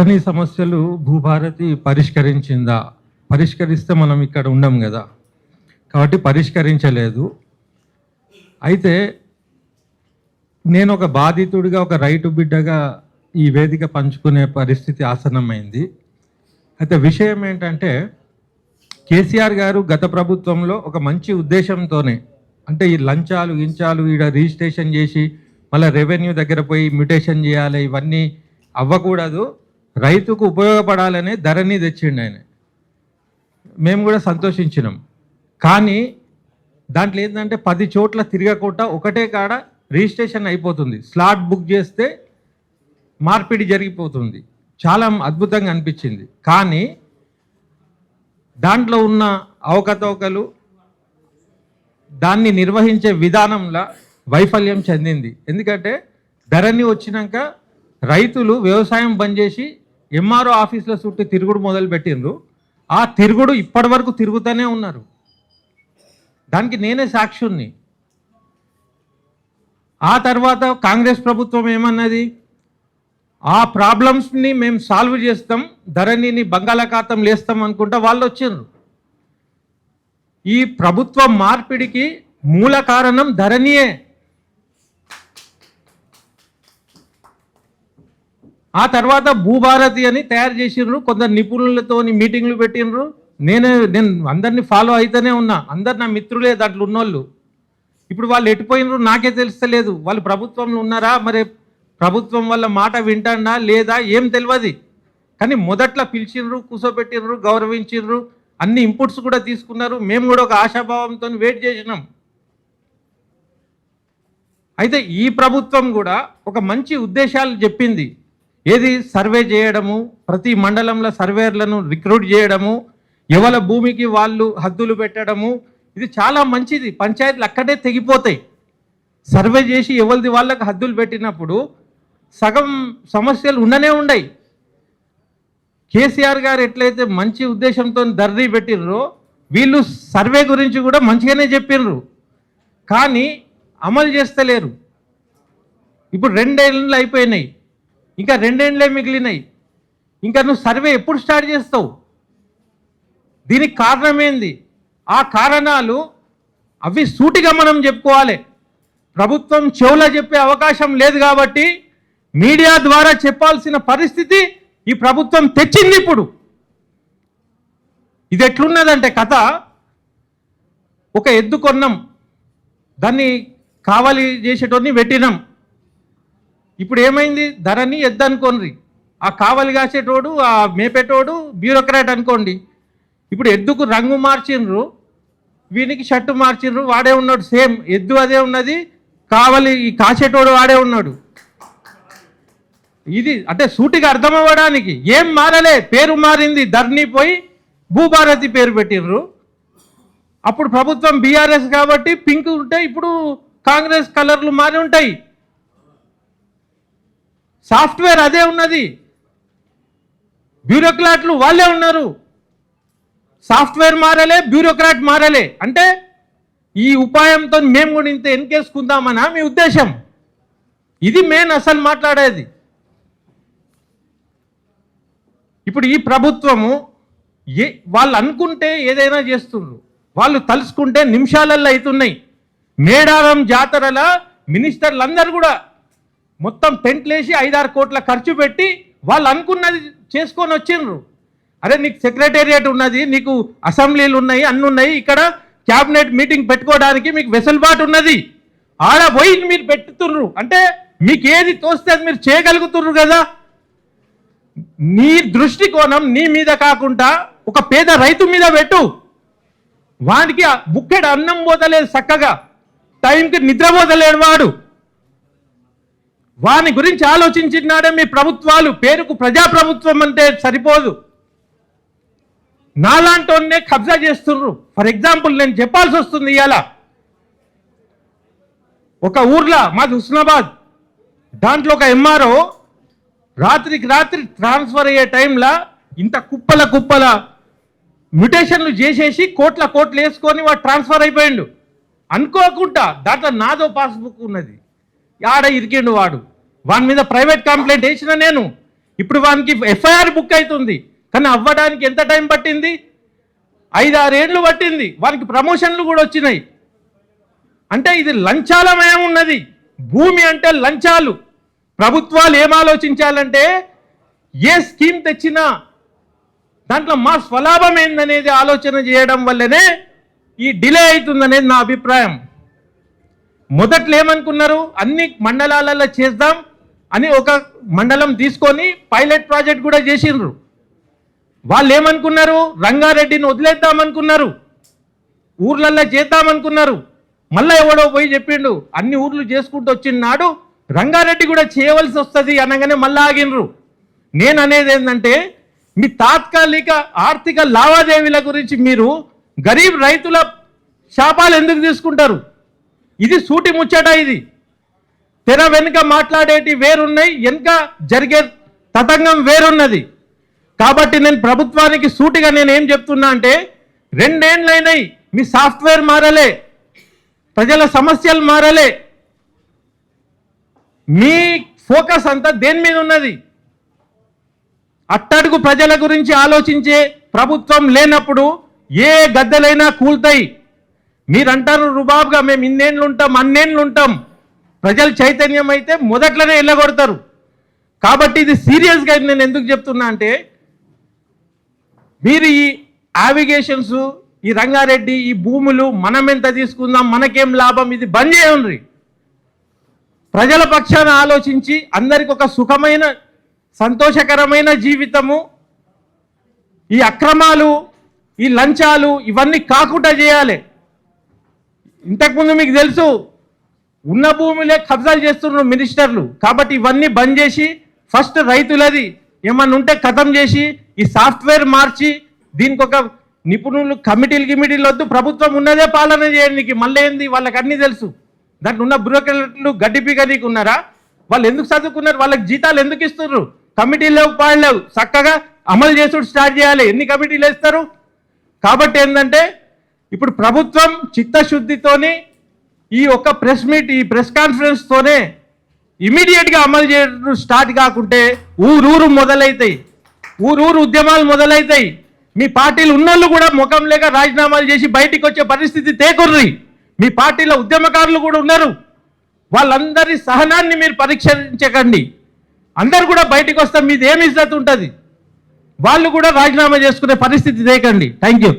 ధరణి సమస్యలు భూభారతి పరిష్కరించిందా? పరిష్కరిస్తే మనం ఇక్కడ ఉండం కదా, కాబట్టి పరిష్కరించలేదు. అయితే నేను ఒక బాధితుడిగా, ఒక రైతు బిడ్డగా ఈ వేదిక పంచుకునే పరిస్థితి ఆసన్నమైంది. అయితే విషయం ఏంటంటే, కేసీఆర్ గారు గత ప్రభుత్వంలో ఒక మంచి ఉద్దేశంతోనే, అంటే ఈ లంచాలు గించాలు ఈడ రిజిస్ట్రేషన్ చేసి మళ్ళీ రెవెన్యూ దగ్గర పోయి మ్యూటేషన్ చేయాలి, ఇవన్నీ అవ్వకూడదు, రైతుకు ఉపయోగపడాలనే ధరణి తెచ్చిండు ఆయన. మేము కూడా సంతోషించినాం. కానీ దాంట్లో ఏంటంటే 10 చోట్ల తిరగకుండా ఒకటే కాడ రిజిస్ట్రేషన్ అయిపోతుంది. స్లాట్ బుక్ చేస్తే మార్పిడి జరిగిపోతుంది. చాలా అద్భుతంగా అనిపించింది. కానీ దాంట్లో ఉన్న అవకతవకలు, దాన్ని నిర్వహించే విధానంలో వైఫల్యం చెందింది. ఎందుకంటే ధరణి వచ్చినాక రైతులు వ్యవసాయం బంద్ చేసి ఎంఆర్ఓ ఆఫీసుల చుట్టూ తిరుగుడు మొదలు పెట్టిండ్రు. ఆ తిరుగుడు ఇప్పటి వరకు తిరుగుతూనే ఉన్నారు. దానికి నేనే సాక్షుణ్ణి. ఆ తర్వాత కాంగ్రెస్ ప్రభుత్వం ఏమన్నది, ఆ ప్రాబ్లమ్స్ని మేము సాల్వ్ చేస్తాం, ధరణిని బంగాళాఖాతం లేస్తాం అనుకుంటా వాళ్ళు వచ్చిండ్రు. ఈ ప్రభుత్వ మార్పిడికి మూల కారణం ధరణియే. ఆ తర్వాత భూభారతి అని తయారు చేసిండ్రు. కొందరు నిపుణులతో మీటింగ్లు పెట్టిండ్రు. నేను అందరినీ ఫాలో అయితేనే ఉన్నా. అందరు నా మిత్రులే దాంట్లో ఉన్నోళ్ళు. ఇప్పుడు వాళ్ళు ఎటుపోయినరు నాకే తెలుస్తలేదు. వాళ్ళు ప్రభుత్వంలో ఉన్నారా, మరి ప్రభుత్వం వల్ల మాట వింటాడా లేదా ఏం తెలియదు. కానీ మొదట్లో పిలిచిండ్రు, కూర్చోబెట్టిండ్రు, గౌరవించిండ్రు, అన్ని ఇన్పుట్స్ కూడా తీసుకున్నారు. మేము కూడా ఒక ఆశాభావంతో వెయిట్ చేసినాం. అయితే ఈ ప్రభుత్వం కూడా ఒక మంచి ఉద్దేశాలు చెప్పింది. ఏది, సర్వే చేయడము, ప్రతి మండలంలో సర్వేర్లను రిక్రూట్ చేయడము, ఎవరి భూమికి వాళ్ళు హద్దులు పెట్టడము, ఇది చాలా మంచిది. పంచాయతీలు అక్కడే తెగిపోతాయి. సర్వే చేసి ఎవరిది వాళ్ళకి హద్దులు పెట్టినప్పుడు సగం సమస్యలు ఉండనే ఉండయి. కేసీఆర్ గారు ఎట్లయితే మంచి ఉద్దేశంతో ధరణి పెట్టిర్రో, వీళ్ళు సర్వే గురించి కూడా మంచిగానే చెప్పిర్రు. కానీ అమలు చేస్తలేరు. ఇప్పుడు 2 ఏళ్ళు అయిపోయినాయి, ఇంకా 2 ఏళ్ళే మిగిలినాయి. ఇంకా నువ్వు సర్వే ఎప్పుడు స్టార్ట్ చేస్తావు? దీనికి కారణం ఏంది? ఆ కారణాలు అవి సూటిగా మనం చెప్పుకోవాలి. ప్రభుత్వం చెవులో చెప్పే అవకాశం లేదు కాబట్టి మీడియా ద్వారా చెప్పాల్సిన పరిస్థితి ఈ ప్రభుత్వం తెచ్చింది. ఇప్పుడు ఇది ఎట్లున్నదంటే కథ, ఒక ఎద్దు కొన్నాం, దాన్ని కావాలి చేసేటోని పెట్టినాం. ఇప్పుడు ఏమైంది, ధరణి ఎద్దు అనుకోండి, ఆ కావలి కాసేటోడు, ఆ మేపేటోడు బ్యూరోక్రాట్ అనుకోండి. ఇప్పుడు ఎద్దుకు రంగు మార్చిండ్రు, వీనికి షర్టు మార్చిండ్రు, వాడే ఉన్నాడు. సేమ్ ఎద్దు అదే ఉన్నది, కావలి ఈ కాసేటోడు వాడే ఉన్నాడు. ఇది అంటే సూటిగా అర్థం అవ్వడానికి ఏం మారలే, పేరు మారింది. ధరణి పోయి భూభారతి పేరు పెట్టిండ్రు. అప్పుడు ప్రభుత్వం బీఆర్ఎస్ కాబట్టి పింక్ ఉంటాయి, ఇప్పుడు కాంగ్రెస్ కలర్లు మారి ఉంటాయి. సాఫ్ట్వేర్ అదే ఉన్నది, బ్యూరోక్రాట్లు వాళ్ళే ఉన్నారు. సాఫ్ట్వేర్ మారలే, బ్యూరోక్రాట్ మారలే. అంటే ఈ ఉపాయంతో మేము కూడా ఇంత ఎన్కేసుకుందామనా మీ ఉద్దేశం? ఇది మెయిన్ అసలు మాట్లాడేది. ఇప్పుడు ఈ ప్రభుత్వము వాళ్ళు అనుకుంటే ఏదైనా చేస్తున్నారు, వాళ్ళు తలుసుకుంటే నిమిషాలల్లో అవుతున్నాయి. మేడారం జాతరల మినిస్టర్లు అందరూ కూడా మొత్తం టెంట్లు వేసి 5-6 కోట్ల ఖర్చు పెట్టి వాళ్ళు అనుకున్నది చేసుకొని వచ్చిండ్రు. అరే నీకు సెక్రటేరియట్ ఉన్నది, నీకు అసెంబ్లీలు ఉన్నాయి, అన్నీ ఉన్నాయి, ఇక్కడ క్యాబినెట్ మీటింగ్ పెట్టుకోవడానికి మీకు వెసులుబాటు ఉన్నది, ఆడ పోయి మీరు పెట్టుతుర్రు అంటే మీకు ఏది తోస్తే అది మీరు చేయగలుగుతుర్రు కదా. నీ దృష్టికోణం నీ మీద కాకుండా ఒక పేద రైతు మీద పెట్టు. వానికి బుక్కెడు అన్నం పోతలేదు, చక్కగా టైంకి నిద్ర పోతలేడు వాడు. వాని గురించి ఆలోచించినాడే మీ ప్రభుత్వాలు. పేరుకు ప్రజాప్రభుత్వం అంటే సరిపోదు, నాలాంటి కబ్జా చేస్తుర్రు. ఫర్ ఎగ్జాంపుల్ నేను చెప్పాల్సి వస్తుంది. ఇవాళ ఒక ఊర్లో, మాది హుస్నాబాద్, దాంట్లో ఒక ఎంఆర్ఓ రాత్రికి రాత్రి ట్రాన్స్ఫర్ అయ్యే టైంలో ఇంత కుప్పల మ్యుటేషన్లు చేసేసి కోట్ల వేసుకొని వాడు ట్రాన్స్ఫర్ అయిపోయిండు. అనుకోకుండా దాంట్లో నాదో పాస్బుక్ ఉన్నది, ఆడ ఇరికిండు వాడు. వాని మీద ప్రైవేట్ కంప్లైంట్ వేసిన నేను. ఇప్పుడు వానికి ఎఫ్ఐఆర్ బుక్ అవుతుంది, కానీ అవ్వడానికి ఎంత టైం పట్టింది? 5-6 ఏళ్ళు పట్టింది. వానికి ప్రమోషన్లు కూడా వచ్చినాయి. అంటే ఇది లంచాలమయం ఉన్నది. భూమి అంటే లంచాలు. ప్రభుత్వాలు ఏం ఆలోచించాలంటే ఏ స్కీమ్ తెచ్చినా దాంట్లో మా స్వలాభం ఏందనేది ఆలోచన చేయడం వల్లనే ఈ డిలే అవుతుందనేది నా అభిప్రాయం. మొదట్లో ఏమనుకున్నారు, అన్ని మండలాలలో చేద్దాం అని ఒక మండలం తీసుకొని పైలట్ ప్రాజెక్ట్ కూడా చేసిండ్రు. వాళ్ళు ఏమనుకున్నారు, రంగారెడ్డిని వదిలేద్దామనుకున్నారు, ఊర్లల్లో చేద్దామనుకున్నారు. మళ్ళీ ఎవడో పోయి చెప్పిండు అన్ని ఊర్లు చేసుకుంటూ వచ్చినాడు రంగారెడ్డి కూడా చేయవలసి వస్తుంది అనగానే మళ్ళీ ఆగినరు. నేను అనేది ఏంటంటే మీ తాత్కాలిక ఆర్థిక లావాదేవీల గురించి మీరు గరీబ్ రైతుల శాపాలు ఎందుకు తీసుకుంటారు? ఇది సూటి ముచ్చట. ఇది తెర వెనుక మాట్లాడేటి వేరున్నాయి, వెనుక జరిగే తతంగం వేరున్నది. కాబట్టి నేను ప్రభుత్వానికి సూటిగా నేను ఏం చెప్తున్నా అంటే 2 ఏళ్ళైనాయి మీ సాఫ్ట్వేర్ మారలే, ప్రజల సమస్యలు మారలే, మీ ఫోకస్ అంతా దేని మీద ఉన్నది? అట్టడుగు ప్రజల గురించి ఆలోచించే ప్రభుత్వం లేనప్పుడు ఏ గద్దెలైనా కూల్తాయి. మీరంటారు రుబాబుగా మేము ఇన్నేళ్ళు ఉంటాం అన్నేళ్ళు ఉంటాం, ప్రజలు చైతన్యం అయితే మొదట్లోనే వెళ్ళగొడతారు. కాబట్టి ఇది సీరియస్గా నేను ఎందుకు చెప్తున్నా అంటే మీరు ఈ యావిగేషన్స్, ఈ రంగారెడ్డి, ఈ భూములు మనం ఎంత తీసుకుందాం, మనకేం లాభం, ఇది బంద్ చేయండి. ప్రజల పక్షాన ఆలోచించి అందరికి ఒక సుఖమైన సంతోషకరమైన జీవితము, ఈ అక్రమాలు, ఈ లంచాలు ఇవన్నీ కాకుండా చేయాలి. ఇంతకుముందు మీకు తెలుసు ఉన్న భూములే కబ్జాలు చేస్తున్నారు మినిస్టర్లు. కాబట్టి ఇవన్నీ బంద్ చేసి ఫస్ట్ రైతులది ఏమన్నా ఉంటే ఖతం చేసి ఈ సాఫ్ట్వేర్ మార్చి దీనికి ఒక నిపుణులు కమిటీలు వద్దు, ప్రభుత్వం ఉన్నదే పాలన చేయడానికి. మళ్ళీ ఏంది వాళ్ళకి అన్నీ తెలుసు. దాంట్లో ఉన్న బ్యూరోక్రాట్లు గడ్డి పీకనీకి ఉన్నారా? వాళ్ళు ఎందుకు చదువుకున్నారు? వాళ్ళకి జీతాలు ఎందుకు ఇస్తున్నారు? కమిటీలు లేవు, పాడలేవు, చక్కగా అమలు చేసుడు స్టార్ట్ చేయాలి. ఎన్ని కమిటీలు వేస్తారు? కాబట్టి ఏంటంటే ఇప్పుడు ప్రభుత్వం చిత్తశుద్ధితోని ఈ ఒక్క ప్రెస్ మీట్, ఈ ప్రెస్ కాన్ఫరెన్స్తోనే ఇమీడియట్గా అమలు చేయడం స్టార్ట్ కాకుంటే ఊరూరు మొదలవుతాయి, ఊరూరు ఉద్యమాలు మొదలవుతాయి. మీ పార్టీలు ఉన్నోళ్ళు కూడా ముఖం లేక రాజీనామాలు చేసి బయటికి వచ్చే పరిస్థితి తేకుర్రి. మీ పార్టీలో ఉద్యమకారులు కూడా ఉన్నారు. వాళ్ళందరి సహనాన్ని మీరు పరీక్షించకండి. అందరు కూడా బయటికి వస్తే మీది ఏమి ఇజ్జత్ ఉంటుంది? వాళ్ళు కూడా రాజీనామా చేసుకునే పరిస్థితి తేకండి. Thank you.